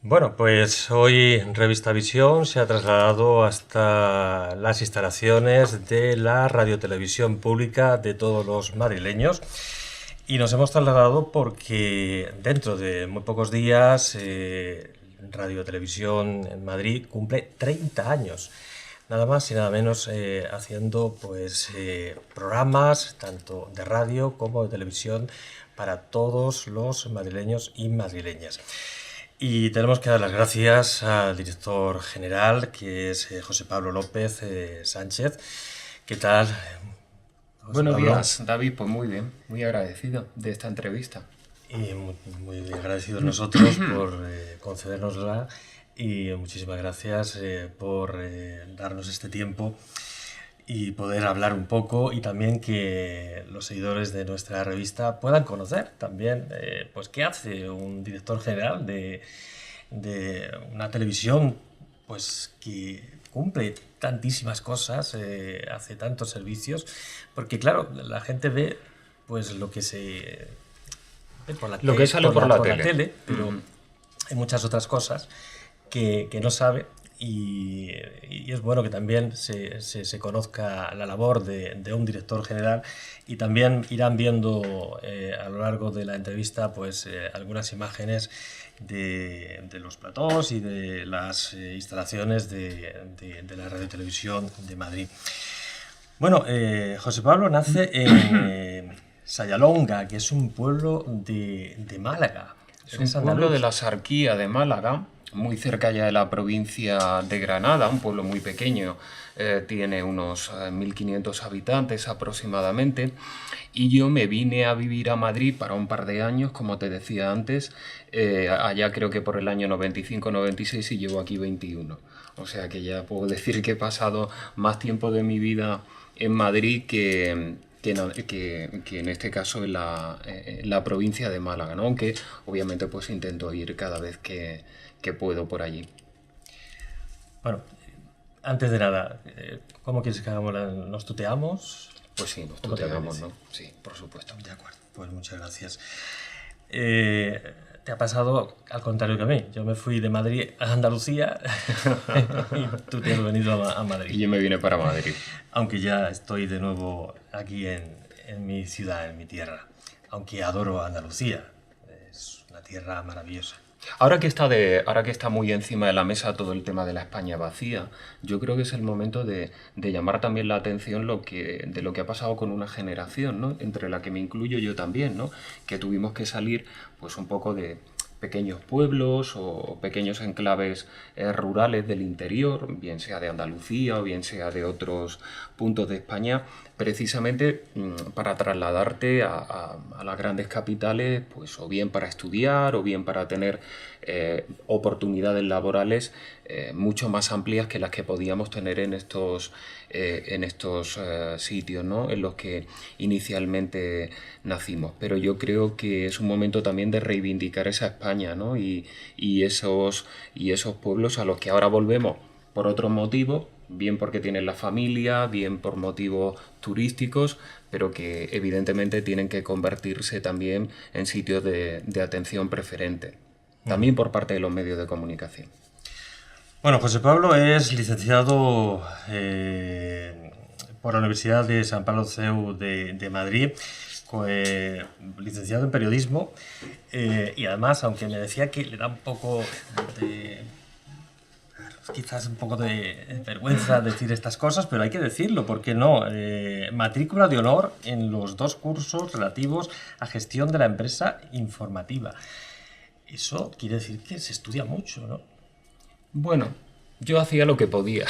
Bueno, pues hoy Revista Visión se ha trasladado hasta las instalaciones de la radiotelevisión pública de todos los madrileños y nos hemos trasladado porque dentro de muy pocos días Radio Televisión en Madrid cumple 30 años. Nada más y nada menos haciendo programas tanto de radio como de televisión para todos los madrileños y madrileñas. Y tenemos que dar las gracias al director general, que es José Pablo López Sánchez. ¿Qué tal, José Buenos Pablo? días, David. Pues muy bien, muy agradecido de esta entrevista. Y muy agradecidos nosotros por concedernosla y muchísimas gracias por darnos este tiempo y poder hablar un poco y también que los seguidores de nuestra revista puedan conocer también pues qué hace un director general de una televisión pues que cumple tantísimas cosas, hace tantos servicios, porque claro, la gente ve pues lo que se ve Lo que sale por la por la tele. tele, pero hay muchas otras cosas que no sabe y es bueno que también se conozca la labor de un director general y también irán viendo a lo largo de la entrevista pues algunas imágenes de los platós y de las instalaciones de la Radio Televisión de Madrid. Bueno, José Pablo nace en Sayalonga, que es un pueblo de Málaga. Es un Eres pueblo de andaluz. la Sarquía de Málaga, muy cerca ya de la provincia de Granada, un pueblo muy pequeño, tiene unos 1.500 habitantes aproximadamente, y yo me vine a vivir a Madrid para un par de años, como te decía antes, allá creo que por el año 95-96 y llevo aquí 21. O sea que ya puedo decir que he pasado más tiempo de mi vida en Madrid que en este caso en la provincia de Málaga, ¿no? Aunque obviamente pues intento ir cada vez que puedo por allí. Bueno, antes de nada, ¿cómo quieres que hagamos nos tuteamos? Pues sí, nos ¿Cómo te tuteamos, apetece? ¿no? Sí, por supuesto. De acuerdo, pues muchas gracias. Te ha pasado al contrario que a mí. Yo me fui de Madrid a Andalucía y tú te has venido a Y Madrid. yo me vine para Madrid. Aunque ya estoy de nuevo aquí en mi ciudad, en mi tierra. Aunque adoro Andalucía. Es una tierra maravillosa. Ahora que está muy encima de la mesa todo el tema de la España vacía, yo creo que es el momento de llamar también la atención de lo que ha pasado con una generación, ¿no? Entre la que me incluyo yo también, ¿no? Que tuvimos que salir pues un poco de pequeños pueblos o pequeños enclaves rurales del interior, bien sea de Andalucía o bien sea de otros puntos de España, precisamente para trasladarte a las grandes capitales, pues o bien para estudiar o bien para tener oportunidades laborales mucho más amplias que las que podíamos tener en estos sitios, ¿no? En los que inicialmente nacimos. Pero yo creo que es un momento también de reivindicar esa España, ¿no? Y esos pueblos a los que ahora volvemos por otros motivos, bien porque tienen la familia, bien por motivos turísticos, pero que evidentemente tienen que convertirse también en sitios de atención preferente, también por parte de los medios de comunicación. Bueno, José Pablo es licenciado por la Universidad de San Pablo CEU de Madrid, licenciado en periodismo y además, aunque me decía que le da un poco de quizás un poco de vergüenza decir estas cosas, pero hay que decirlo, ¿por qué no? Matrícula de honor en los dos cursos relativos a gestión de la empresa informativa. Eso quiere decir que se estudia mucho, ¿no? Bueno, yo hacía lo que podía.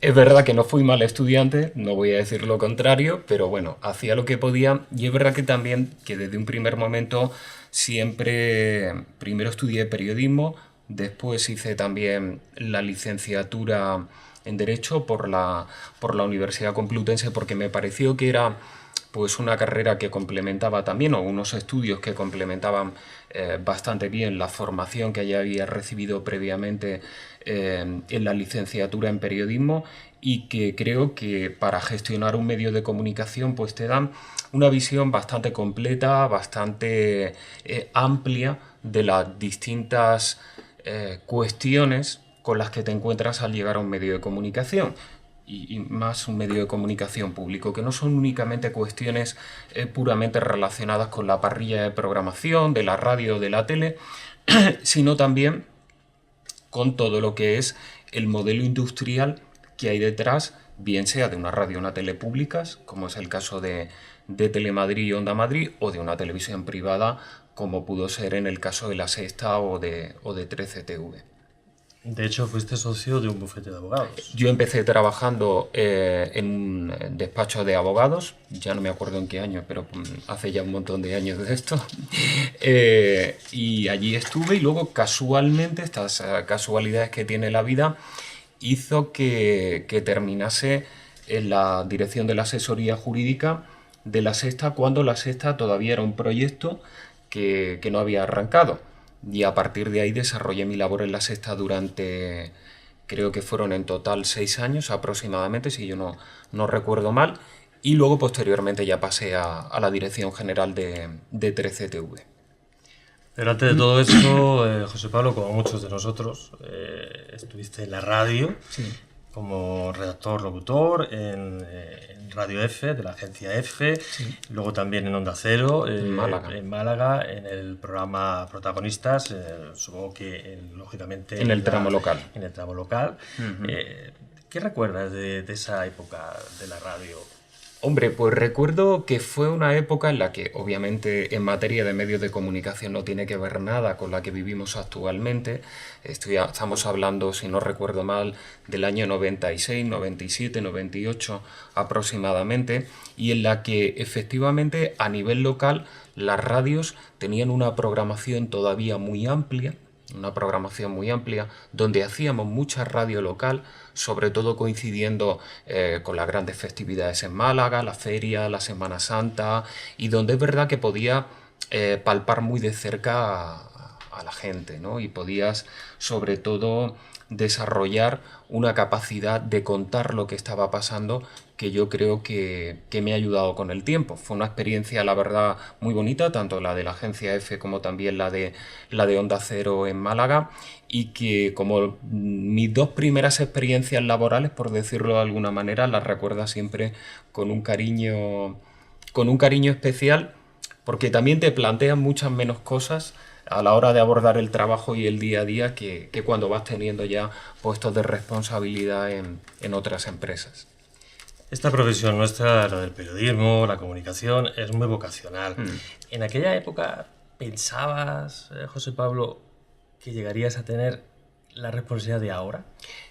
Es verdad que no fui mal estudiante, no voy a decir lo contrario, pero bueno, hacía lo que podía y es verdad que también que desde un primer momento siempre, primero estudié periodismo, después hice también la licenciatura en Derecho por la Universidad Complutense porque me pareció que era pues una carrera que complementaba también, o unos estudios que complementaban bastante bien la formación que ya había recibido previamente en la licenciatura en periodismo, y que creo que para gestionar un medio de comunicación pues te dan una visión bastante completa, bastante amplia de las distintas cuestiones con las que te encuentras al llegar a un medio de comunicación. Y más un medio de comunicación público, que no son únicamente cuestiones puramente relacionadas con la parrilla de programación de la radio o de la tele, sino también con todo lo que es el modelo industrial que hay detrás, bien sea de una radio o una tele públicas, como es el caso de Telemadrid y Onda Madrid, o de una televisión privada, como pudo ser en el caso de La Sexta o de 13TV. De hecho, fuiste socio de un bufete de abogados. Yo empecé trabajando en un despacho de abogados, ya no me acuerdo en qué año, pero hace ya un montón de años de esto. Y allí estuve, y luego casualmente, estas casualidades que tiene la vida, hizo que terminase en la dirección de la asesoría jurídica de La Sexta, cuando La Sexta todavía era un proyecto que no había arrancado. Y a partir de ahí desarrollé mi labor en La Sexta durante, creo que fueron en total 6 años aproximadamente, si yo no recuerdo mal. Y luego posteriormente ya pasé a la dirección general de 13TV. Pero antes de todo eso, José Pablo, como muchos de nosotros, estuviste en la radio, Sí. como redactor locutor en Radio F, de la agencia F, Sí. luego también en Onda Cero, En Málaga, en el programa Protagonistas, supongo que lógicamente En el tramo local. En el tramo local. Ujú. ¿Qué recuerdas de esa época de la radio? Hombre, pues recuerdo que fue una época en la que, obviamente, en materia de medios de comunicación no tiene que ver nada con la que vivimos actualmente. Estamos hablando, si no recuerdo mal, del año 96, 97, 98 aproximadamente, y en la que efectivamente a nivel local las radios tenían una programación todavía muy amplia, donde hacíamos mucha radio local, sobre todo coincidiendo con las grandes festividades en Málaga, la feria, la Semana Santa, y donde es verdad que podía palpar muy de cerca a la gente, ¿no? Y podías, sobre todo, desarrollar una capacidad de contar lo que estaba pasando, que yo creo que me ha ayudado con el tiempo. Fue una experiencia, la verdad, muy bonita, tanto la de la agencia F como también la de Onda Cero en Málaga, y que como mis dos primeras experiencias laborales, por decirlo de alguna manera, las recuerdo siempre con un cariño especial, porque también te plantean muchas menos cosas a la hora de abordar el trabajo y el día a día que cuando vas teniendo ya puestos de responsabilidad en otras empresas. Esta profesión nuestra, la del periodismo, la comunicación, es muy vocacional. ¿En aquella época pensabas, José Pablo, que llegarías a tener la responsabilidad de ahora?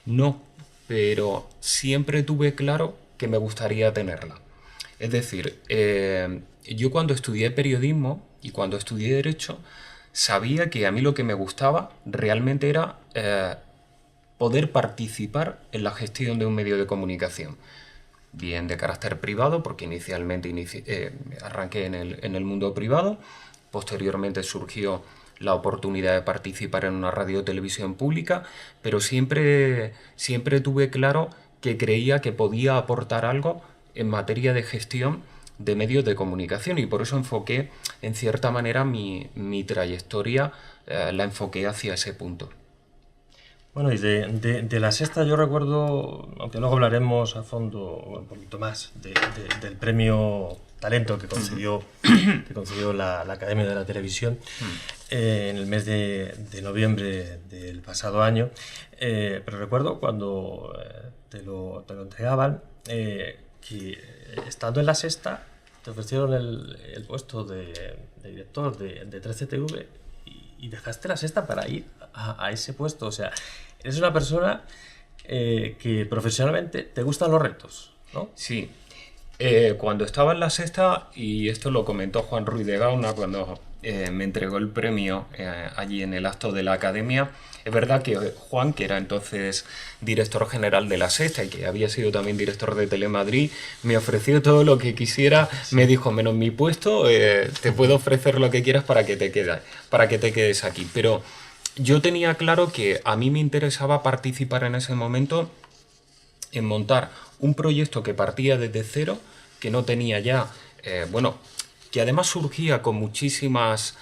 No, pero siempre tuve claro que me gustaría tenerla. Es decir, yo cuando estudié periodismo y cuando estudié Derecho, sabía que a mí lo que me gustaba realmente era poder participar en la gestión de un medio de comunicación. Bien de carácter privado, porque inicialmente arranqué en el mundo privado, posteriormente surgió la oportunidad de participar en una radio o televisión pública, pero siempre tuve claro que creía que podía aportar algo en materia de gestión de medios de comunicación, y por eso enfoqué, en cierta manera, mi trayectoria, la enfoqué hacia ese punto. Bueno, y de La Sexta yo recuerdo, aunque luego hablaremos a fondo un poquito más del premio Talento que concedió la Academia de la Televisión en el mes de noviembre del pasado año, pero recuerdo cuando te lo entregaban, que estando en La Sexta te ofrecieron el puesto de director de 13TV y dejaste La Sexta para ir a ese puesto. O sea, eres una persona que profesionalmente te gustan los retos, ¿no? Sí. Cuando estaba en La Sexta, y esto lo comentó Juan Ruiz de Gauna cuando me entregó el premio allí en el acto de la academia. Es verdad que Juan, que era entonces director general de La Sexta y que había sido también director de Telemadrid, me ofreció todo lo que quisiera. Sí. Me dijo, menos mi puesto, te puedo ofrecer lo que quieras para que te quedes aquí. Pero yo tenía claro que a mí me interesaba participar en ese momento en montar un proyecto que partía desde cero, que no tenía ya, que además surgía con muchísimas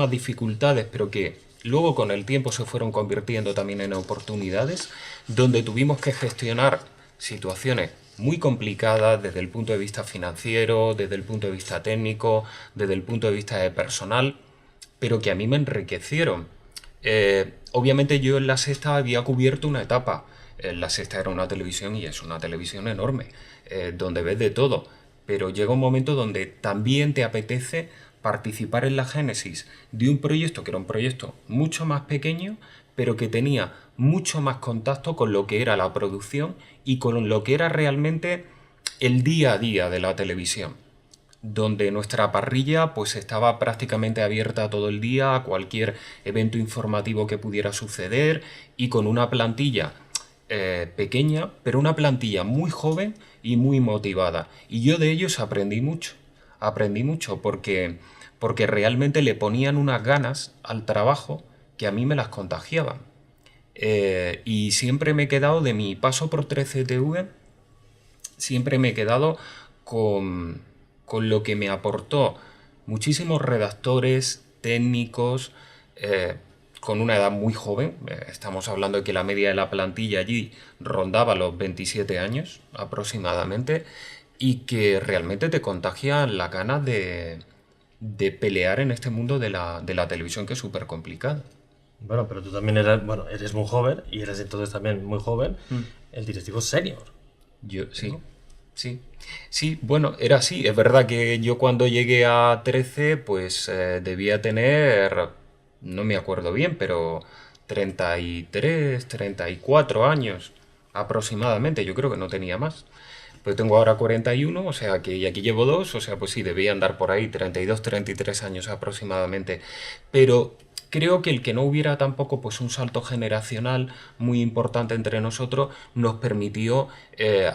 dificultades, pero que luego con el tiempo se fueron convirtiendo también en oportunidades, donde tuvimos que gestionar situaciones muy complicadas desde el punto de vista financiero, desde el punto de vista técnico, desde el punto de vista de personal, pero que a mí me enriquecieron. Obviamente yo en La Sexta había cubierto una etapa. La Sexta era una televisión y es una televisión enorme, donde ves de todo, pero llega un momento donde también te apetece participar en la génesis de un proyecto que era un proyecto mucho más pequeño, pero que tenía mucho más contacto con lo que era la producción y con lo que era realmente el día a día de la televisión, donde nuestra parrilla pues estaba prácticamente abierta todo el día a cualquier evento informativo que pudiera suceder y con una plantilla pequeña, pero una plantilla muy joven y muy motivada. Y yo de ellos aprendí mucho porque realmente le ponían unas ganas al trabajo que a mí me las contagiaban. Y siempre me he quedado, de mi paso por 13TV, siempre me he quedado con lo que me aportó muchísimos redactores, técnicos, con una edad muy joven. Estamos hablando de que la media de la plantilla allí rondaba los 27 años aproximadamente, y que realmente te contagian las ganas de pelear en este mundo de la televisión, que es súper complicado. Bueno, pero tú también eres muy joven, y eres entonces también muy joven, el directivo senior. Yo, sí. ¿No? Sí, bueno, era así. Es verdad que yo cuando llegué a 13, pues debía tener, no me acuerdo bien, pero 33, 34 años aproximadamente. Yo creo que no tenía más. Pues tengo ahora 41, o sea que, y aquí llevo 2, o sea, pues sí, debía andar por ahí 32, 33 años aproximadamente. Pero creo que el que no hubiera tampoco pues un salto generacional muy importante entre nosotros nos permitió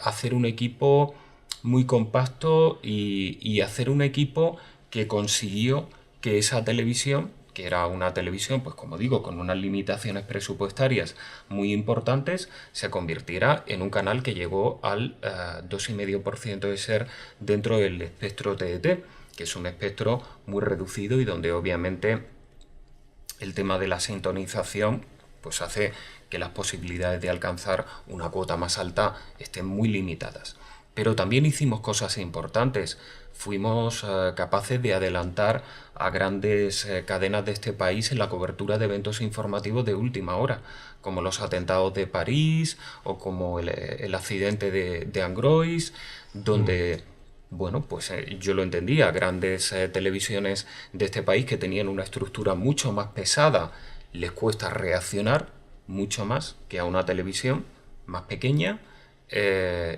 hacer un equipo muy compacto y hacer un equipo que consiguió que esa televisión, que era una televisión, pues como digo, con unas limitaciones presupuestarias muy importantes, se convirtiera en un canal que llegó al 2,5% de ser dentro del espectro TDT, que es un espectro muy reducido y donde obviamente el tema de la sintonización pues hace que las posibilidades de alcanzar una cuota más alta estén muy limitadas. Pero también hicimos cosas importantes. Fuimos capaces de adelantar a grandes cadenas de este país en la cobertura de eventos informativos de última hora, como los atentados de París o como el accidente de Angrois, donde... Bueno, pues yo lo entendía, grandes televisiones de este país que tenían una estructura mucho más pesada, les cuesta reaccionar mucho más que a una televisión más pequeña,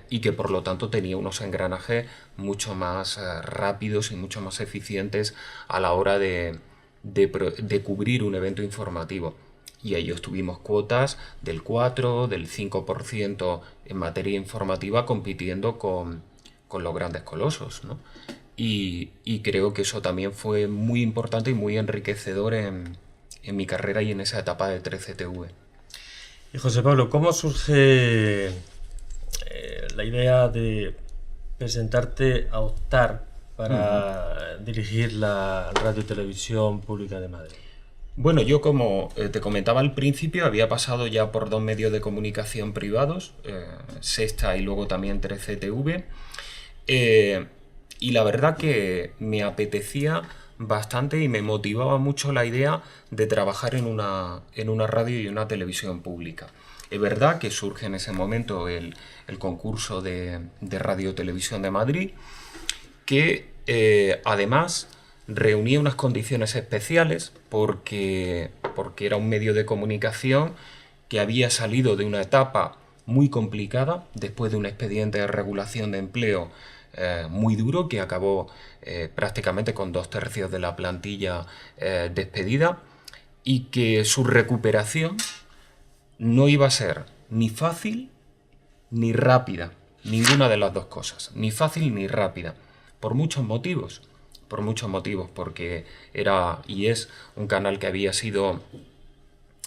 y que por lo tanto tenía unos engranajes mucho más rápidos y mucho más eficientes a la hora de cubrir un evento informativo. Y ellos tuvimos cuotas del 4, del 5% en materia informativa, compitiendo con los grandes colosos, ¿no? Y creo que eso también fue muy importante y muy enriquecedor en mi carrera y en esa etapa de 13TV. Y José Pablo, ¿cómo surge la idea de presentarte a optar para dirigir la Radio y Televisión Pública de Madrid? Bueno, yo como te comentaba al principio, había pasado ya por 2 medios de comunicación privados, Sexta y luego también 13TV, y la verdad que me apetecía bastante y me motivaba mucho la idea de trabajar en una radio y una televisión pública. Es verdad que surge en ese momento el concurso de Radio Televisión de Madrid, que además reunía unas condiciones especiales porque era un medio de comunicación que había salido de una etapa muy complicada después de un expediente de regulación de empleo muy duro que acabó prácticamente con 2/3 de la plantilla despedida, y que su recuperación no iba a ser ni fácil ni rápida, ninguna de las dos cosas, ni fácil ni rápida, por muchos motivos, porque era y es un canal que había sido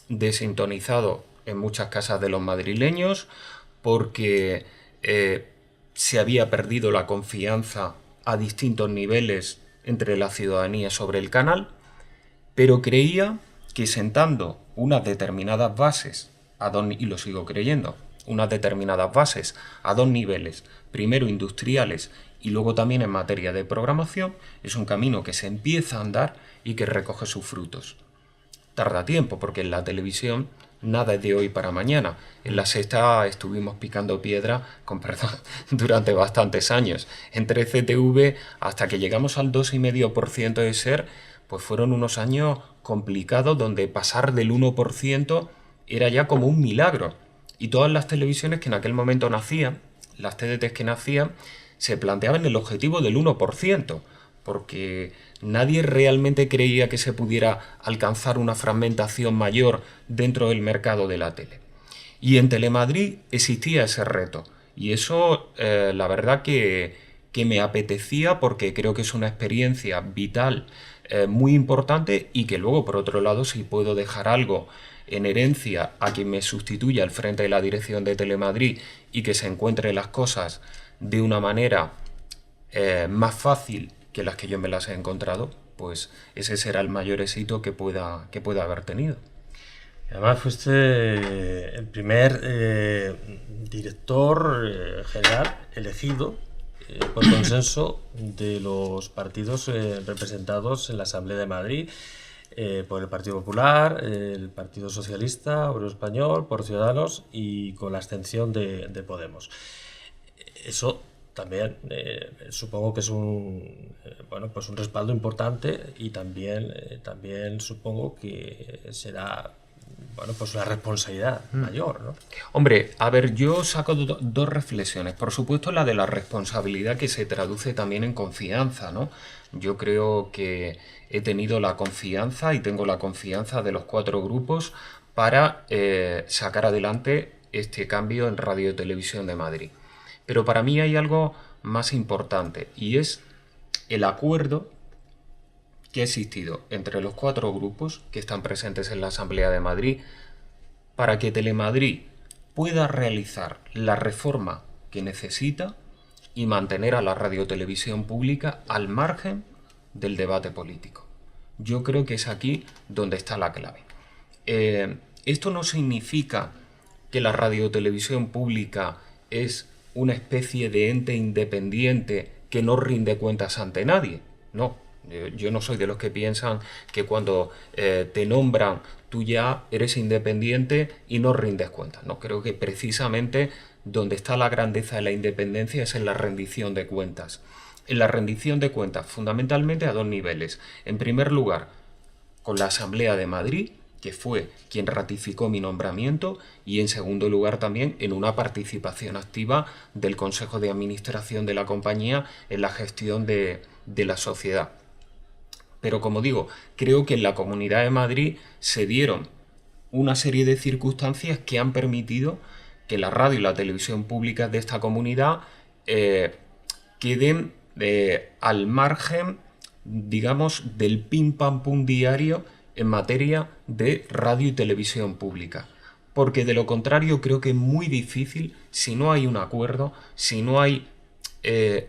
desintonizado en muchas casas de los madrileños, porque se había perdido la confianza a distintos niveles entre la ciudadanía sobre el canal, pero creía que sentando unas determinadas bases, y lo sigo creyendo, unas determinadas bases a dos niveles, primero industriales y luego también en materia de programación, es un camino que se empieza a andar y que recoge sus frutos. Tarda tiempo, porque en la televisión nada es de hoy para mañana. En La Sexta estuvimos picando piedra, con perdón, durante bastantes años. Entre CTV hasta que llegamos al 2,5% de SER, pues fueron unos años complicados donde pasar del 1% era ya como un milagro. Y todas las televisiones que en aquel momento nacían, las TDTs que nacían, se planteaban el objetivo del 1%, porque nadie realmente creía que se pudiera alcanzar una fragmentación mayor dentro del mercado de la tele. Y en Telemadrid existía ese reto, y eso la verdad que me apetecía, porque creo que es una experiencia vital muy importante, y que luego, por otro lado, si puedo dejar algo en herencia a quien me sustituya al frente de la dirección de Telemadrid y que se encuentre las cosas de una manera más fácil que las que yo me las he encontrado, pues ese será el mayor éxito que pueda haber tenido. Además fuiste el primer director general elegido por consenso de los partidos representados en la Asamblea de Madrid, por el Partido Popular, el Partido Socialista, Obrero Español, por Ciudadanos y con la abstención de Podemos. Eso también supongo que es un respaldo importante, y también supongo que será una responsabilidad mayor, ¿no? Hombre, a ver, yo saco dos reflexiones. Por supuesto, la de la responsabilidad, que se traduce también en confianza, ¿no? Yo creo que he tenido la confianza y tengo la confianza de los 4 grupos para sacar adelante este cambio en Radio y Televisión de Madrid. Pero para mí hay algo más importante, y es el acuerdo que ha existido entre los 4 grupos que están presentes en la Asamblea de Madrid para que Telemadrid pueda realizar la reforma que necesita y mantener a la radiotelevisión pública al margen del debate político. Yo creo que es aquí donde está la clave. Esto no significa que la radiotelevisión pública es una especie de ente independiente que no rinde cuentas ante nadie. No, yo no soy de los que piensan que cuando te nombran tú ya eres independiente y no rindes cuentas. No, creo que precisamente donde está la grandeza de la independencia es en la rendición de cuentas. En la rendición de cuentas fundamentalmente a 2 niveles. En primer lugar, con la Asamblea de Madrid, que fue quien ratificó mi nombramiento, y en segundo lugar también en una participación activa del Consejo de Administración de la compañía en la gestión de la sociedad. Pero como digo, creo que en la Comunidad de Madrid se dieron una serie de circunstancias que han permitido que la radio y la televisión públicas de esta comunidad queden al margen, digamos, del pim pam pum diario en materia de radio y televisión pública. Porque de lo contrario creo que es muy difícil, si no hay un acuerdo, si no hay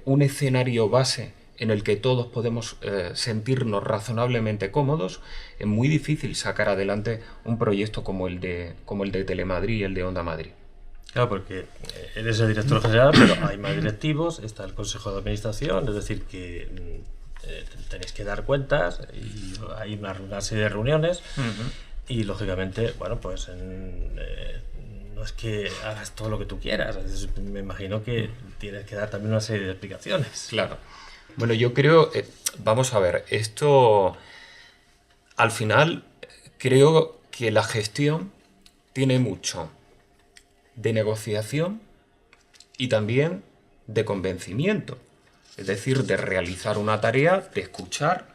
un escenario base en el que todos podemos sentirnos razonablemente cómodos, es muy difícil sacar adelante un proyecto como el de Telemadrid y el de Onda Madrid. Claro, porque eres el director general, pero hay más directivos, está el Consejo de Administración, es decir, que tenéis que dar cuentas, y hay una serie de reuniones, y lógicamente, bueno, pues no es que hagas todo lo que tú quieras, me imagino que tienes que dar también una serie de explicaciones. Claro. Bueno, yo creo, vamos a ver, esto al final creo que la gestión tiene mucho de negociación y también de convencimiento. es decir, de realizar una tarea, de escuchar,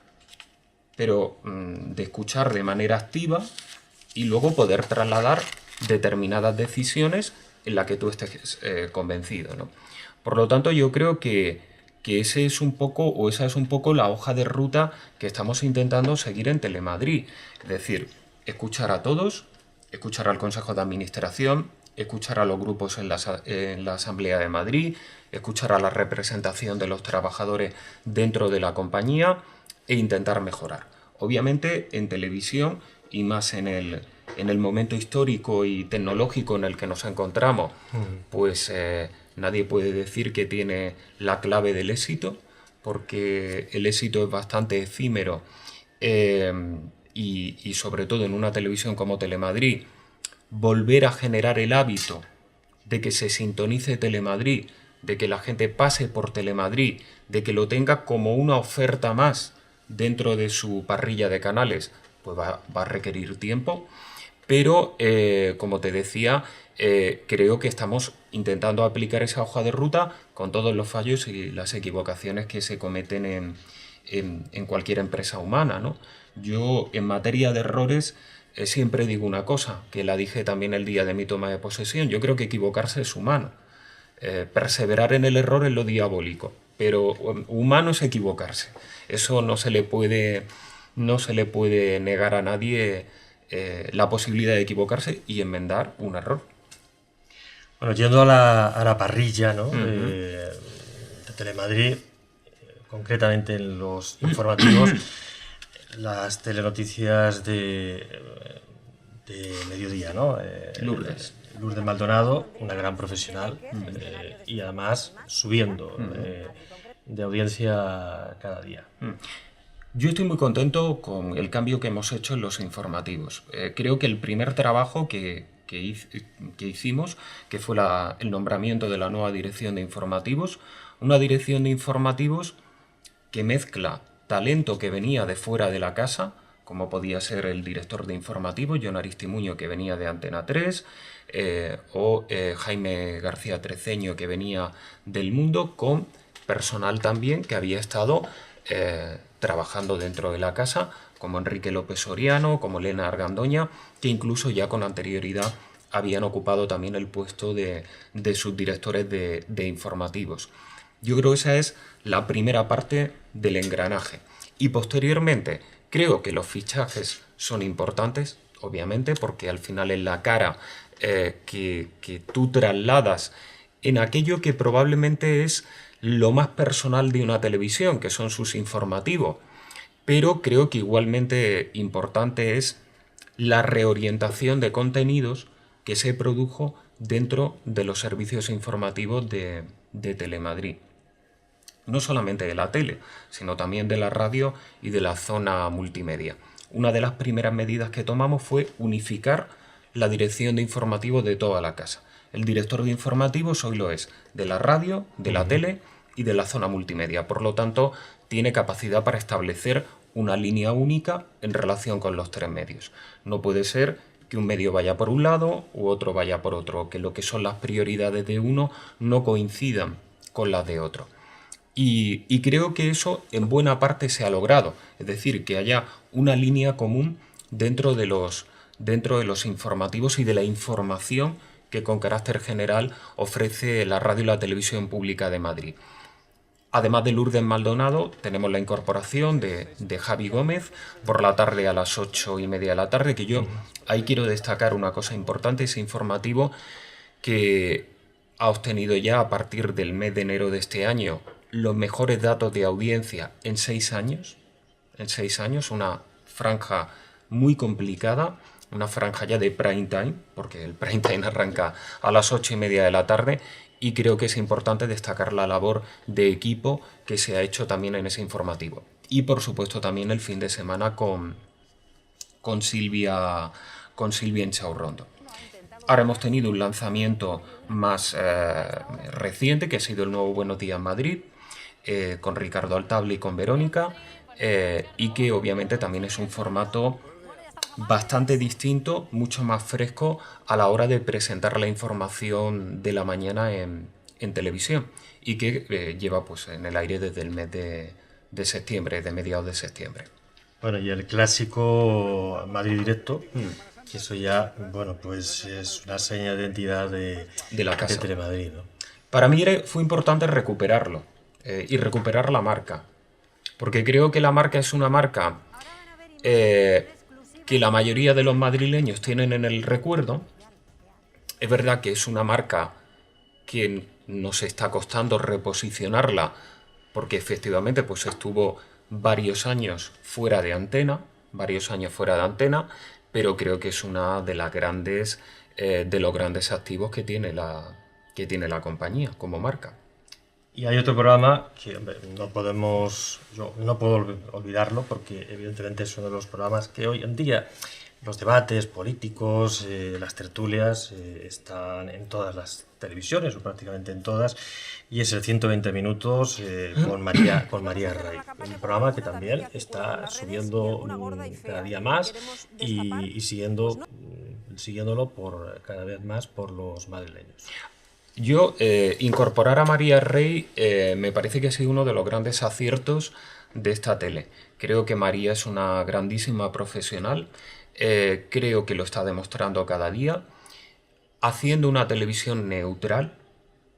pero de escuchar de manera activa y luego poder trasladar determinadas decisiones en las que tú estés convencido, ¿no? Por lo tanto, yo creo que ese es un poco, o esa es un poco la hoja de ruta que estamos intentando seguir en Telemadrid. Es decir, escuchar a todos, escuchar al Consejo de Administración, escuchar a los grupos en la Asamblea de Madrid, escuchar a la representación de los trabajadores dentro de la compañía e intentar mejorar. Obviamente en televisión y más en el momento histórico y tecnológico en el que nos encontramos, pues nadie puede decir que tiene la clave del éxito, porque el éxito es bastante efímero y sobre todo en una televisión como Telemadrid, volver a generar el hábito de que se sintonice Telemadrid, de que la gente pase por Telemadrid, de que lo tenga como una oferta más dentro de su parrilla de canales, pues va a requerir tiempo. Pero, como te decía, creo que estamos intentando aplicar esa hoja de ruta con todos los fallos y las equivocaciones que se cometen en cualquier empresa humana, ¿no? Yo, en materia de errores, siempre digo una cosa, que la dije también el día de mi toma de posesión. Yo creo que equivocarse es humano. Perseverar en el error es lo diabólico, pero humano es equivocarse. Eso no se le puede negar a nadie la posibilidad de equivocarse y enmendar un error. Bueno, yendo a la parrilla, ¿no? De Telemadrid, concretamente en los informativos, las telenoticias de mediodía, ¿no? Lourdes Maldonado, una gran profesional, y además subiendo de audiencia cada día. Yo estoy muy contento con el cambio que hemos hecho en los informativos. Creo que el primer trabajo que hicimos, que fue el nombramiento de la nueva dirección de informativos, una dirección de informativos que mezcla talento que venía de fuera de la casa, como podía ser el director de informativos, Jon Aristimuño, que venía de Antena 3, o Jaime García Treceño, que venía del Mundo, con personal también que había estado trabajando dentro de la casa, como Enrique López Soriano, como Elena Argandoña, que incluso ya con anterioridad habían ocupado también el puesto de subdirectores de informativos. Yo creo que esa es la primera parte del engranaje. Y posteriormente, creo que los fichajes son importantes, obviamente, porque al final es la cara que tú trasladas en aquello que probablemente es lo más personal de una televisión, que son sus informativos. Pero creo que igualmente importante es la reorientación de contenidos que se produjo dentro de los servicios informativos de Telemadrid. No solamente de la tele, sino también de la radio y de la zona multimedia. Una de las primeras medidas que tomamos fue unificar la dirección de informativos de toda la casa. El director de informativos hoy lo es de la radio, de la tele y de la zona multimedia. Por lo tanto, tiene capacidad para establecer una línea única en relación con los tres medios. No puede ser que un medio vaya por un lado u otro vaya por otro, que lo que son las prioridades de uno no coincidan con las de otro. Y creo que eso en buena parte se ha logrado, es decir, que haya una línea común dentro de los informativos y de la información que con carácter general ofrece la radio y la televisión pública de Madrid. Además de Lourdes Maldonado, tenemos la incorporación de Javi Gómez por la tarde a las 8:30 de la tarde, que yo ahí quiero destacar una cosa importante, ese informativo que ha obtenido ya a partir del mes de enero de este año los mejores datos de audiencia en 6 años. En 6 años, una franja muy complicada, una franja ya de prime time, porque el prime time arranca a las 8:30 de la tarde, y creo que es importante destacar la labor de equipo que se ha hecho también en ese informativo. Y por supuesto también el fin de semana con Silvia Inchaurrondo. Ahora hemos tenido un lanzamiento más reciente, que ha sido el nuevo Buenos Días Madrid, con Ricardo Altable y con Verónica, y que obviamente también es un formato bastante distinto, mucho más fresco a la hora de presentar la información de la mañana en en televisión y que lleva pues en el aire desde el mes de septiembre, de mediados de septiembre. Bueno, y el clásico Madrid Directo, que eso ya, bueno, pues es una seña de identidad de la casa. De Telemadrid, ¿no? Para mí fue importante recuperarlo y recuperar la marca, porque creo que la marca es una marca que la mayoría de los madrileños tienen en el recuerdo. Es verdad que es una marca que nos está costando reposicionarla, porque efectivamente pues estuvo varios años fuera de antena, pero creo que es una de las grandes, de los grandes activos que tiene la compañía como marca. Y hay otro programa que hombre, yo no puedo olvidarlo porque evidentemente es uno de los programas que hoy en día los debates políticos, las tertulias están en todas las televisiones o prácticamente en todas, y es el 120 minutos con María Rey, un programa que también está subiendo cada día más y siguiéndolo cada vez más por los madrileños. Yo, incorporar a María Rey me parece que ha sido uno de los grandes aciertos de esta tele. Creo que María es una grandísima profesional, creo que lo está demostrando cada día, haciendo una televisión neutral,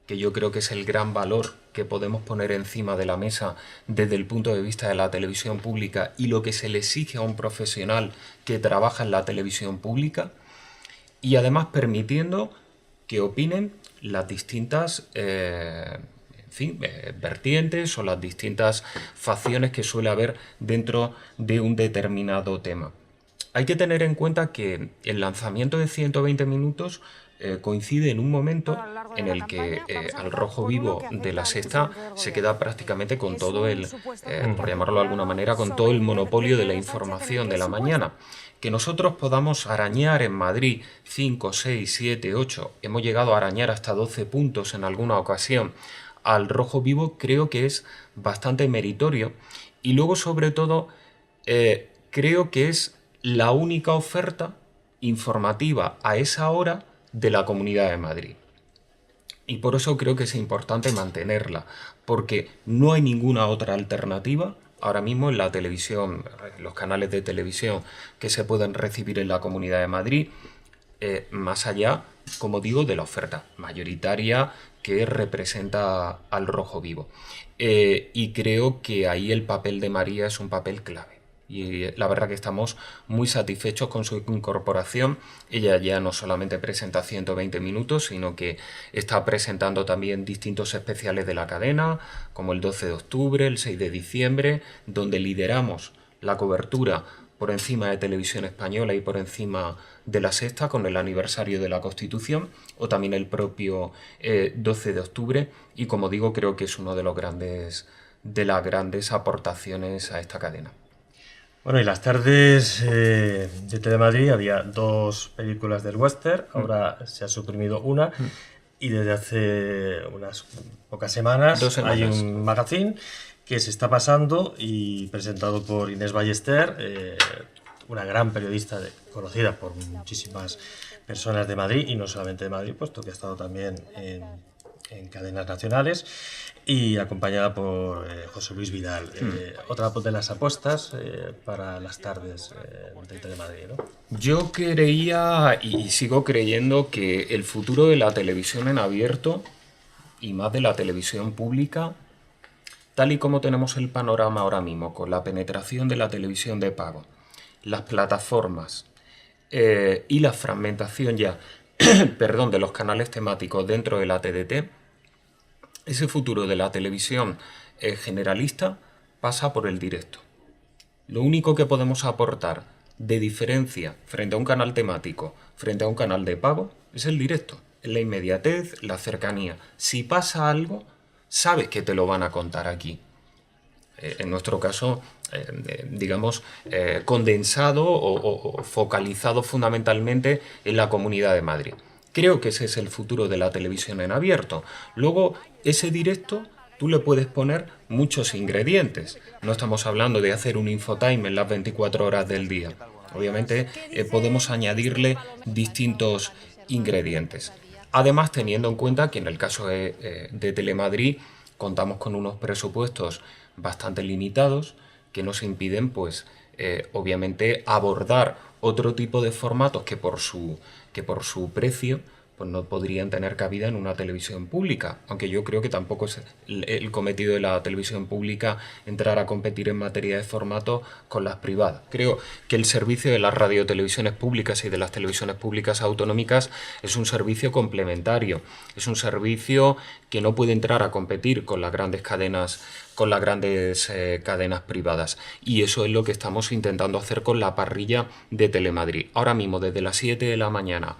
que yo creo que es el gran valor que podemos poner encima de la mesa desde el punto de vista de la televisión pública y lo que se le exige a un profesional que trabaja en la televisión pública, y además permitiendo que opinen las distintas vertientes o las distintas facciones que suele haber dentro de un determinado tema. Hay que tener en cuenta que el lanzamiento de 120 minutos coincide en un momento en el que Al Rojo Vivo de La Sexta se queda prácticamente con todo el, por llamarlo de alguna manera, con todo el monopolio de la información de la mañana. Que nosotros podamos arañar en Madrid 5, 6, 7, 8, hemos llegado a arañar hasta 12 puntos en alguna ocasión al Rojo Vivo, creo que es bastante meritorio. Y luego, sobre todo, creo que es la única oferta informativa a esa hora de la Comunidad de Madrid. Y por eso creo que es importante mantenerla, porque no hay ninguna otra alternativa ahora mismo en la televisión, los canales de televisión que se pueden recibir en la Comunidad de Madrid, más allá, como digo, de la oferta mayoritaria que representa al Rojo Vivo. Y creo que ahí el papel de María es un papel clave. Y la verdad que estamos muy satisfechos con su incorporación. Ella ya no solamente presenta 120 minutos, sino que está presentando también distintos especiales de la cadena, como el 12 de octubre, el 6 de diciembre, donde lideramos la cobertura por encima de Televisión Española y por encima de La Sexta con el aniversario de la Constitución, o también el propio 12 de octubre. Y como digo, creo que es uno de las grandes aportaciones a esta cadena. Bueno, y las tardes de Telemadrid había 2 películas del western, ahora se ha suprimido una, y desde hace unas pocas semanas hay un magazine que se está pasando y presentado por Inés Ballester, una gran periodista conocida por muchísimas personas de Madrid, y no solamente de Madrid, puesto que ha estado también en cadenas nacionales, y acompañada por José Luis Vidal. Otra de las apuestas para las tardes de Telemadrid, ¿no? Yo creía y sigo creyendo que el futuro de la televisión en abierto, y más de la televisión pública, tal y como tenemos el panorama ahora mismo, con la penetración de la televisión de pago, las plataformas y la fragmentación ya de los canales temáticos dentro de la TDT, ese futuro de la televisión generalista pasa por el directo. Lo único que podemos aportar de diferencia frente a un canal temático, frente a un canal de pago, es el directo, es la inmediatez, la cercanía. Si pasa algo, sabes que te lo van a contar aquí. En nuestro caso, condensado o focalizado fundamentalmente en la Comunidad de Madrid. Creo que ese es el futuro de la televisión en abierto. Luego, ese directo, tú le puedes poner muchos ingredientes. No estamos hablando de hacer un infotime en las 24 horas del día. Obviamente, podemos añadirle distintos ingredientes. Además, teniendo en cuenta que en el caso de Telemadrid contamos con unos presupuestos bastante limitados que nos impiden, pues, obviamente, abordar otro tipo de formatos que por su precio pues no podrían tener cabida en una televisión pública, aunque yo creo que tampoco es el cometido de la televisión pública entrar a competir en materia de formato con las privadas. Creo que el servicio de las radiotelevisiones públicas y de las televisiones públicas autonómicas es un servicio complementario, es un servicio que no puede entrar a competir con las grandes cadenas privadas, y eso es lo que estamos intentando hacer con la parrilla de Telemadrid. Ahora mismo, desde las 7 de la mañana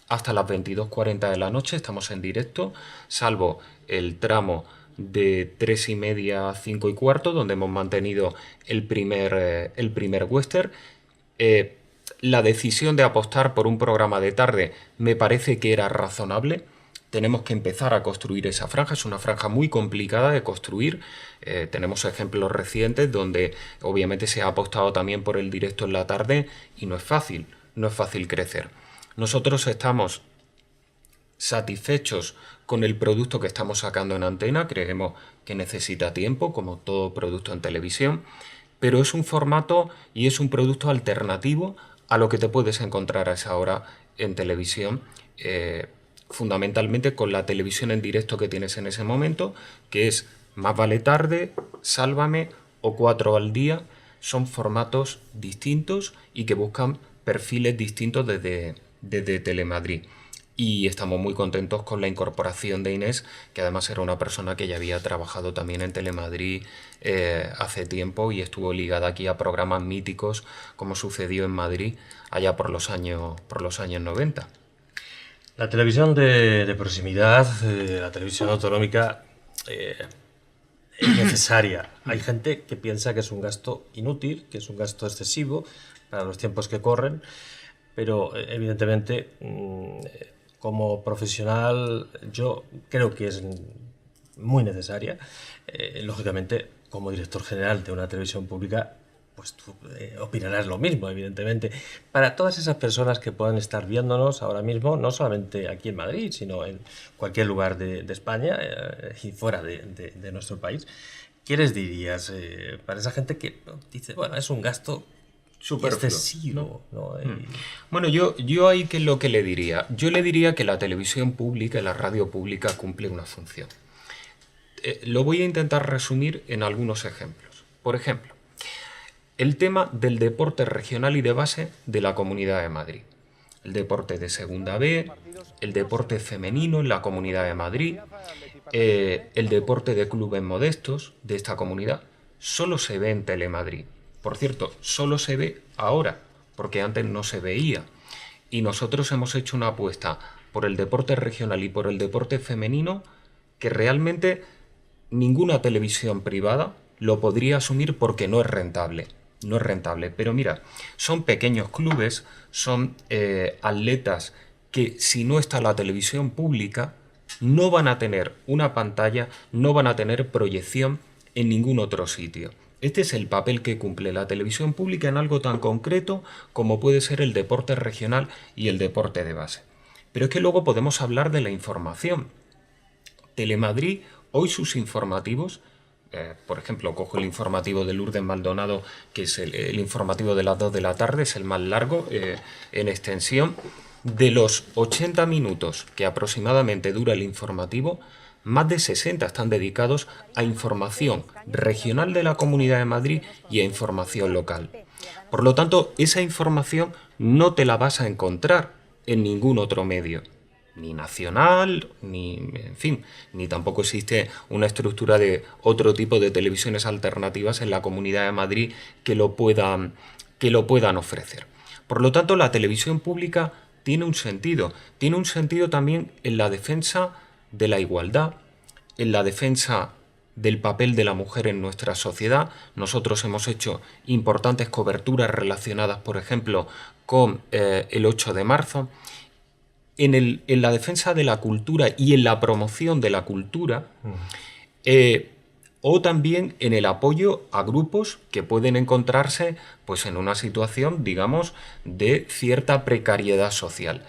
hasta las 22:40 de la noche estamos en directo, salvo el tramo de 3:30 a 5:15, donde hemos mantenido el primer western. La decisión de apostar por un programa de tarde me parece que era razonable. Tenemos que empezar a construir esa franja, es una franja muy complicada de construir. Tenemos ejemplos recientes donde obviamente se ha apostado también por el directo en la tarde y no es fácil crecer. Nosotros estamos satisfechos con el producto que estamos sacando en antena, creemos que necesita tiempo, como todo producto en televisión, pero es un formato y es un producto alternativo a lo que te puedes encontrar a esa hora en televisión, fundamentalmente con la televisión en directo que tienes en ese momento, que es Más vale tarde, Sálvame o 4 al día. Son formatos distintos y que buscan perfiles distintos desde Telemadrid. Y estamos muy contentos con la incorporación de Inés, que además era una persona que ya había trabajado también en Telemadrid hace tiempo y estuvo ligada aquí a programas míticos, como sucedió en Madrid allá por los años 90. La televisión de proximidad, la televisión autonómica, es necesaria. Hay gente que piensa que es un gasto inútil, que es un gasto excesivo para los tiempos que corren, pero evidentemente como profesional yo creo que es muy necesaria. Lógicamente, como director general de una televisión pública, pues tú opinarás lo mismo, evidentemente. Para todas esas personas que puedan estar viéndonos ahora mismo, no solamente aquí en Madrid, sino en cualquier lugar de España y fuera de nuestro país, ¿qué les dirías para esa gente que dice, bueno, es un gasto excesivo, ¿no? Bueno, yo ahí ¿qué es lo que le diría? Yo le diría que la televisión pública y la radio pública cumple una función. Lo voy a intentar resumir en algunos ejemplos. Por ejemplo, el tema del deporte regional y de base de la Comunidad de Madrid. El deporte de Segunda B, el deporte femenino en la Comunidad de Madrid, el deporte de clubes modestos de esta comunidad, solo se ve en Telemadrid. Por cierto, solo se ve ahora, porque antes no se veía. Y nosotros hemos hecho una apuesta por el deporte regional y por el deporte femenino que realmente ninguna televisión privada lo podría asumir porque no es rentable. No es rentable. Pero mira, son pequeños clubes, son atletas que si no está la televisión pública no van a tener una pantalla, no van a tener proyección en ningún otro sitio. Este es el papel que cumple la televisión pública en algo tan concreto como puede ser el deporte regional y el deporte de base. Pero es que luego podemos hablar de la información. Telemadrid, hoy sus informativos, por ejemplo, cojo el informativo de Lourdes Maldonado, que es el informativo de las 2 de la tarde, es el más largo en extensión. De los 80 minutos que aproximadamente dura el informativo, más de 60 están dedicados a información regional de la Comunidad de Madrid y a información local. Por lo tanto, esa información no te la vas a encontrar en ningún otro medio, ni nacional, ni tampoco existe una estructura de otro tipo de televisiones alternativas en la Comunidad de Madrid que lo puedan ofrecer. Por lo tanto, la televisión pública tiene un sentido también en la defensa de la igualdad, en la defensa del papel de la mujer en nuestra sociedad. Nosotros hemos hecho importantes coberturas relacionadas, por ejemplo, con el 8 de marzo, en la defensa de la cultura y en la promoción de la cultura, o también en el apoyo a grupos que pueden encontrarse pues, en una situación, digamos, de cierta precariedad social.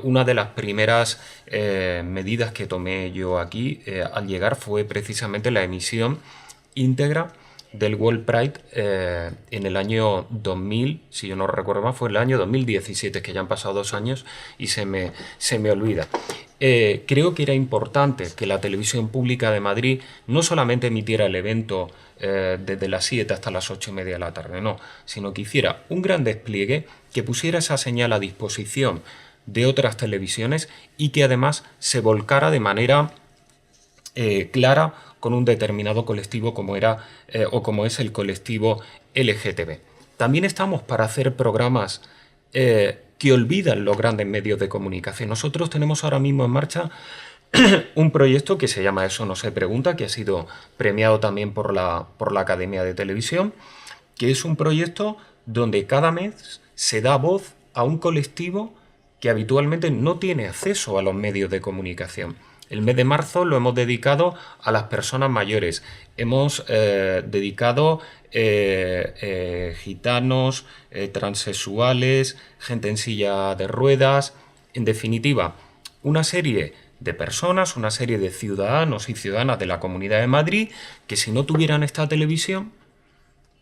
Una de las primeras medidas que tomé yo aquí al llegar fue precisamente la emisión íntegra del World Pride en el año 2000, si yo no recuerdo mal, fue el año 2017, que ya han pasado 2 años y se me olvida. Creo que era importante que la televisión pública de Madrid no solamente emitiera el evento desde las 7 hasta las 8:30 de la tarde, no, sino que hiciera un gran despliegue, que pusiera esa señal a disposición de otras televisiones y que además se volcara de manera clara con un determinado colectivo como era o como es el colectivo LGTB. También estamos para hacer programas que olvidan los grandes medios de comunicación. Nosotros tenemos ahora mismo en marcha un proyecto que se llama Eso no se pregunta, que ha sido premiado también por la Academia de Televisión, que es un proyecto donde cada mes se da voz a un colectivo que habitualmente no tiene acceso a los medios de comunicación. El mes de marzo lo hemos dedicado a las personas mayores. Hemos dedicado gitanos, transexuales, gente en silla de ruedas, en definitiva, una serie de personas, una serie de ciudadanos y ciudadanas de la Comunidad de Madrid que si no tuvieran esta televisión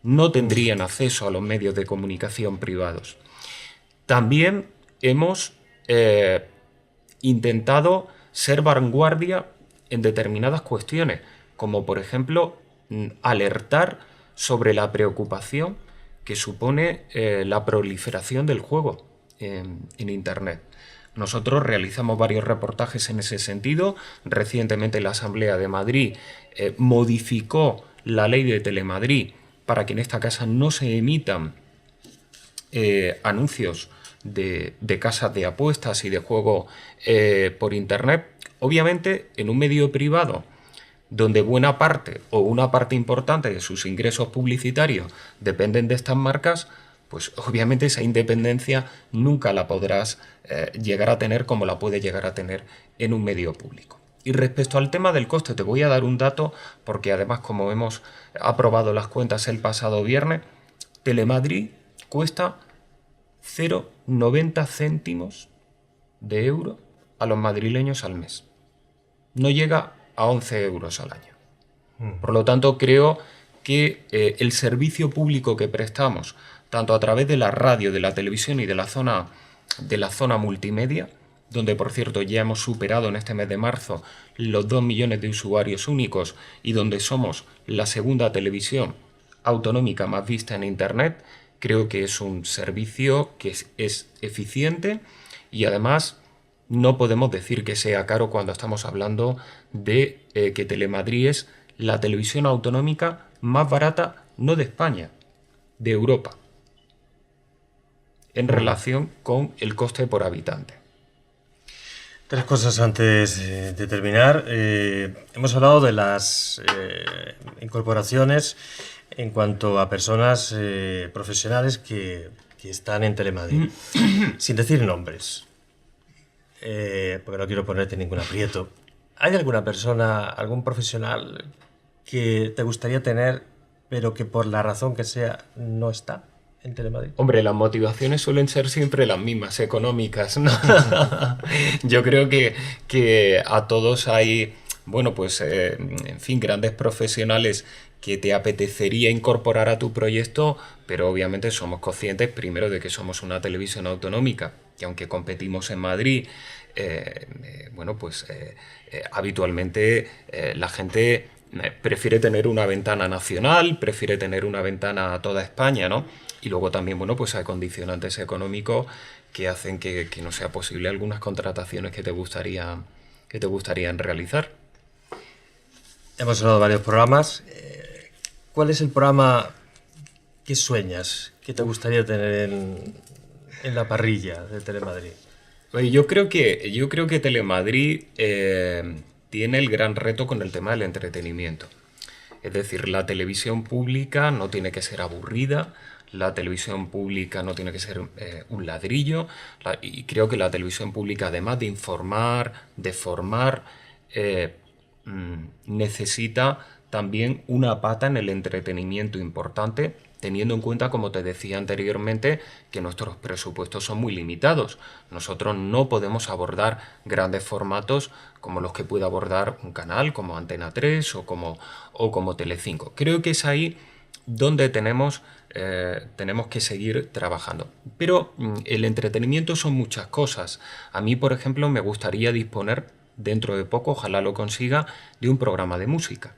no tendrían acceso a los medios de comunicación privados. También hemos intentado ser vanguardia en determinadas cuestiones, como por ejemplo alertar sobre la preocupación que supone la proliferación del juego en Internet. Nosotros realizamos varios reportajes en ese sentido. Recientemente la Asamblea de Madrid modificó la ley de Telemadrid para que en esta casa no se emitan anuncios de casas de apuestas y de juego por Internet. Obviamente, en un medio privado donde buena parte o una parte importante de sus ingresos publicitarios dependen de estas marcas, pues obviamente esa independencia nunca la podrás llegar a tener como la puede llegar a tener en un medio público. Y respecto al tema del coste, te voy a dar un dato, porque además, como hemos aprobado las cuentas el pasado viernes, Telemadrid cuesta 0,90 céntimos de euro a los madrileños al mes. No llega a 11 euros al año. Por lo tanto, creo que el servicio público que prestamos, tanto a través de la radio, de la televisión y de la zona multimedia, donde por cierto ya hemos superado en este mes de marzo los 2 millones de usuarios únicos y donde somos la segunda televisión autonómica más vista en Internet, creo que es un servicio que es eficiente y además no podemos decir que sea caro cuando estamos hablando de que Telemadrid es la televisión autonómica más barata, no de España, de Europa, en relación con el coste por habitante. 3 cosas antes de terminar. Hemos hablado de las incorporaciones en cuanto a personas profesionales que están en Telemadrid, sin decir nombres, porque no quiero ponerte ningún aprieto. ¿Hay alguna persona, algún profesional que te gustaría tener, pero que por la razón que sea no está en Telemadrid? Hombre, las motivaciones suelen ser siempre las mismas, económicas, ¿no? Yo creo que a todos hay, bueno, pues, en fin, grandes profesionales que te apetecería incorporar a tu proyecto, pero obviamente somos conscientes primero de que somos una televisión autonómica, que aunque competimos en Madrid, bueno, pues habitualmente la gente prefiere tener una ventana nacional, prefiere tener una ventana a toda España, ¿no? Y luego también, bueno, pues hay condicionantes económicos que hacen que no sea posible algunas contrataciones que te gustarían realizar. Hemos hablado de varios programas. ¿Cuál es el programa que sueñas, que te gustaría tener en la parrilla de Telemadrid? Oye, yo creo que Telemadrid tiene el gran reto con el tema del entretenimiento. Es decir, la televisión pública no tiene que ser aburrida, la televisión pública no tiene que ser un ladrillo, y creo que la televisión pública, además de informar, de formar, necesita también una pata en el entretenimiento importante. teniendo en cuenta, como te decía anteriormente, que nuestros presupuestos son muy limitados. Nosotros no podemos abordar grandes formatos como los que puede abordar un canal como Antena 3 o como Telecinco. Creo que es ahí donde tenemos que seguir trabajando. Pero el entretenimiento son muchas cosas. A mí, por ejemplo, me gustaría disponer, dentro de poco, ojalá lo consiga, de un programa de música.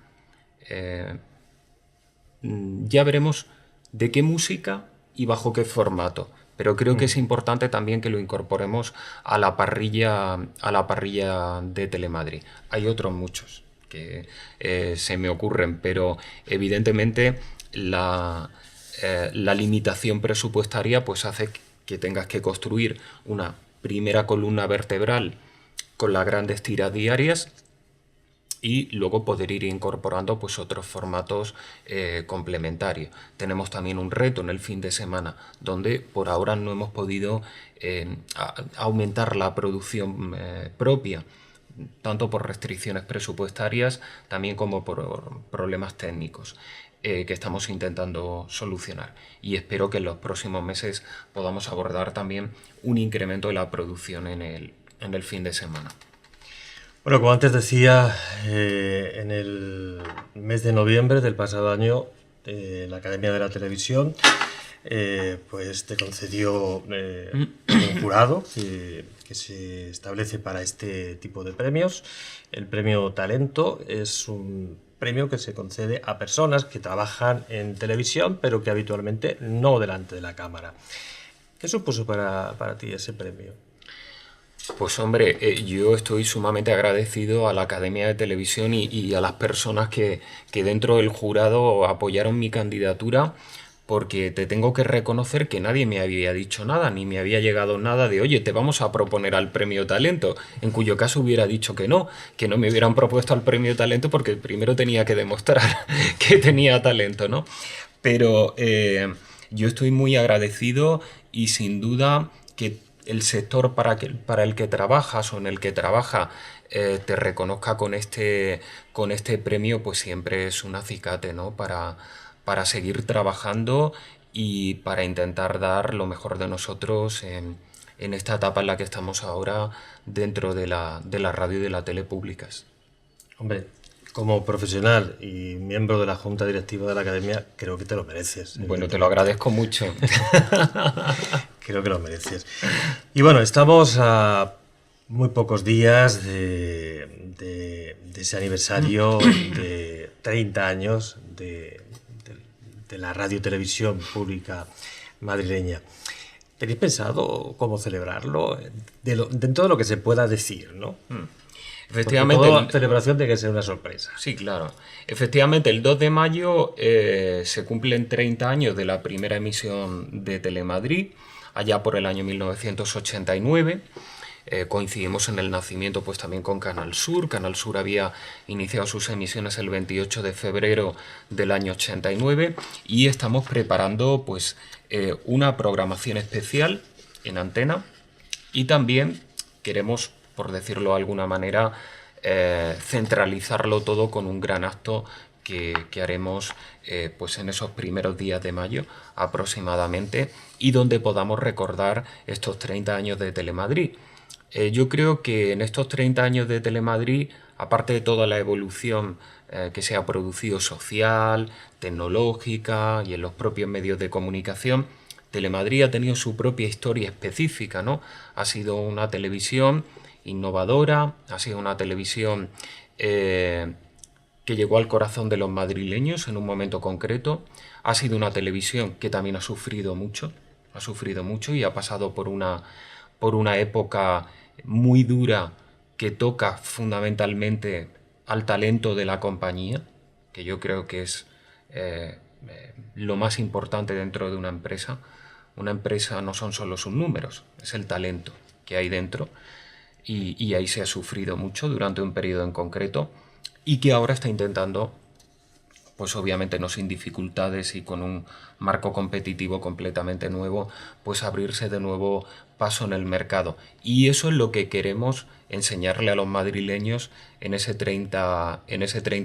Ya veremos de qué música y bajo qué formato. Pero creo que es importante también que lo incorporemos a la parrilla de Telemadrid. Hay otros muchos que se me ocurren, pero evidentemente la limitación presupuestaria pues hace que tengas que construir una primera columna vertebral con las grandes tiras diarias y luego poder ir incorporando pues otros formatos complementarios. Tenemos también un reto en el fin de semana donde por ahora no hemos podido aumentar la producción propia, tanto por restricciones presupuestarias también como por problemas técnicos que estamos intentando solucionar, y espero que en los próximos meses podamos abordar también un incremento de la producción en el fin de semana. Bueno, como antes decía, en el mes de noviembre del pasado año, la Academia de la Televisión pues te concedió un jurado que se establece para este tipo de premios. El premio Talento es un premio que se concede a personas que trabajan en televisión, pero que habitualmente no delante de la cámara. ¿Qué supuso para ti ese premio? Pues hombre, yo estoy sumamente agradecido a la Academia de Televisión y a las personas que dentro del jurado apoyaron mi candidatura, porque te tengo que reconocer que nadie me había dicho nada, ni me había llegado nada de, oye, te vamos a proponer al Premio Talento, en cuyo caso hubiera dicho que no me hubieran propuesto al Premio Talento, porque primero tenía que demostrar que tenía talento, ¿no? Pero yo estoy muy agradecido y sin duda que el sector para el que trabajas o en el que trabaja te reconozca con este premio, pues siempre es un acicate, ¿no? Para seguir trabajando y para intentar dar lo mejor de nosotros en esta etapa en la que estamos ahora dentro de la radio y de la tele públicas. Hombre, como profesional y miembro de la Junta Directiva de la Academia, creo que te lo mereces. Bueno, te lo agradezco mucho. Creo que lo mereces. Y bueno, estamos a muy pocos días de ese aniversario de 30 años de la radio televisión pública madrileña. ¿Tenéis pensado cómo celebrarlo? Dentro de lo que se pueda decir, ¿no? Efectivamente. Toda celebración tiene que ser una sorpresa. Sí, claro. Efectivamente, el 2 de mayo se cumplen 30 años de la primera emisión de Telemadrid, allá por el año 1989. Coincidimos en el nacimiento pues también con Canal Sur. Canal Sur había iniciado sus emisiones el 28 de febrero del año 89 y estamos preparando pues una programación especial en antena, y también queremos, por decirlo de alguna manera, centralizarlo todo con un gran acto que haremos pues en esos primeros días de mayo aproximadamente, y donde podamos recordar estos 30 años de Telemadrid. Yo creo que en estos 30 años de Telemadrid, aparte de toda la evolución que se ha producido social, tecnológica y en los propios medios de comunicación, Telemadrid ha tenido su propia historia específica, ¿no? Ha sido una televisión innovadora, ha sido una televisión que llegó al corazón de los madrileños en un momento concreto, ha sido una televisión que también ha sufrido mucho y ha pasado por una época muy dura que toca fundamentalmente al talento de la compañía, que yo creo que es lo más importante dentro de una empresa. Una empresa no son solo sus números, es el talento que hay dentro, y ahí se ha sufrido mucho durante un periodo en concreto, y que ahora está intentando, pues obviamente no sin dificultades y con un marco competitivo completamente nuevo, pues abrirse de nuevo paso en el mercado. Y eso es lo que queremos enseñarle a los madrileños en ese 30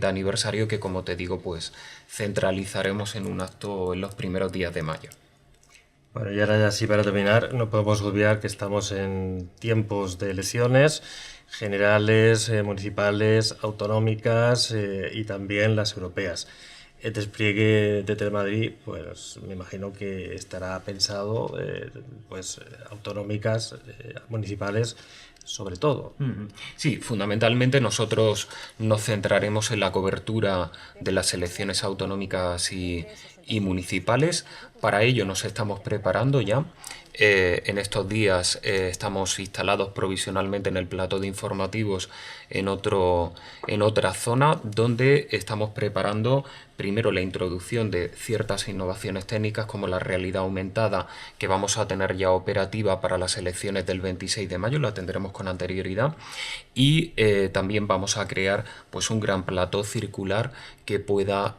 aniversario que, como te digo, pues centralizaremos en un acto en los primeros días de mayo. Bueno, y ahora ya sí, para terminar, no podemos olvidar que estamos en tiempos de elecciones generales, municipales, autonómicas y también las europeas. El despliegue de Telemadrid, pues me imagino que estará pensado, autonómicas, municipales, sobre todo. Sí, fundamentalmente nosotros nos centraremos en la cobertura de las elecciones autonómicas y municipales. Para ello nos estamos preparando ya. En estos días estamos instalados provisionalmente en el plató de informativos en otra zona donde estamos preparando primero la introducción de ciertas innovaciones técnicas como la realidad aumentada que vamos a tener ya operativa para las elecciones del 26 de mayo, la tendremos con anterioridad, y también vamos a crear pues un gran plató circular que pueda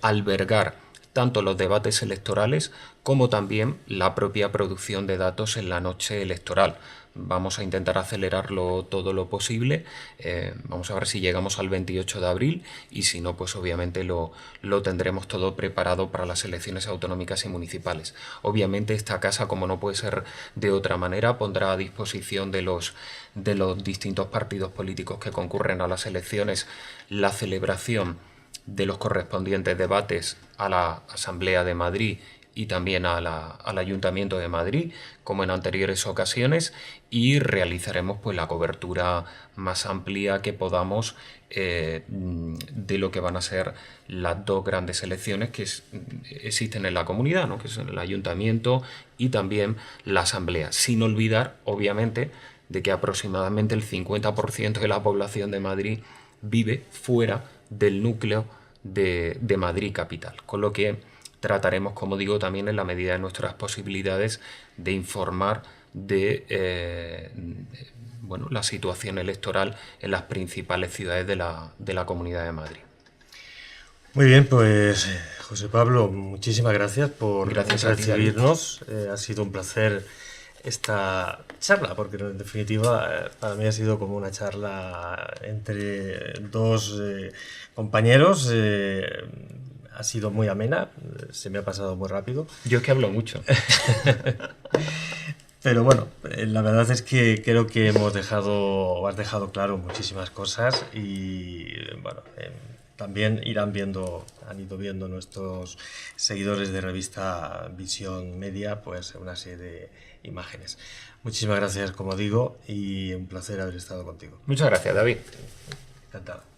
albergar tanto los debates electorales como también la propia producción de datos en la noche electoral. Vamos a intentar acelerarlo todo lo posible, vamos a ver si llegamos al 28 de abril y si no, pues obviamente lo tendremos todo preparado para las elecciones autonómicas y municipales. Obviamente esta casa, como no puede ser de otra manera, pondrá a disposición de los distintos partidos políticos que concurren a las elecciones la celebración de los correspondientes debates a la Asamblea de Madrid y también al Ayuntamiento de Madrid, como en anteriores ocasiones, y realizaremos pues la cobertura más amplia que podamos de lo que van a ser las dos grandes elecciones que existen en la comunidad, ¿no? Que son el Ayuntamiento y también la Asamblea, sin olvidar, obviamente, de que aproximadamente el 50% de la población de Madrid vive fuera del núcleo de Madrid capital, con lo que trataremos, como digo, también en la medida de nuestras posibilidades de informar de la situación electoral en las principales ciudades de la Comunidad de Madrid. Muy bien, pues José Pablo, muchísimas gracias por recibirnos. Ha sido un placer esta charla, porque en definitiva para mí ha sido como una charla entre dos compañeros. Ha sido muy amena, se me ha pasado muy rápido. Yo es que hablo mucho. Pero bueno, la verdad es que creo que has dejado claro muchísimas cosas y bueno, también han ido viendo nuestros seguidores de revista Visión Media, pues una serie de imágenes. Muchísimas gracias, como digo, y un placer haber estado contigo. Muchas gracias, David. Encantado.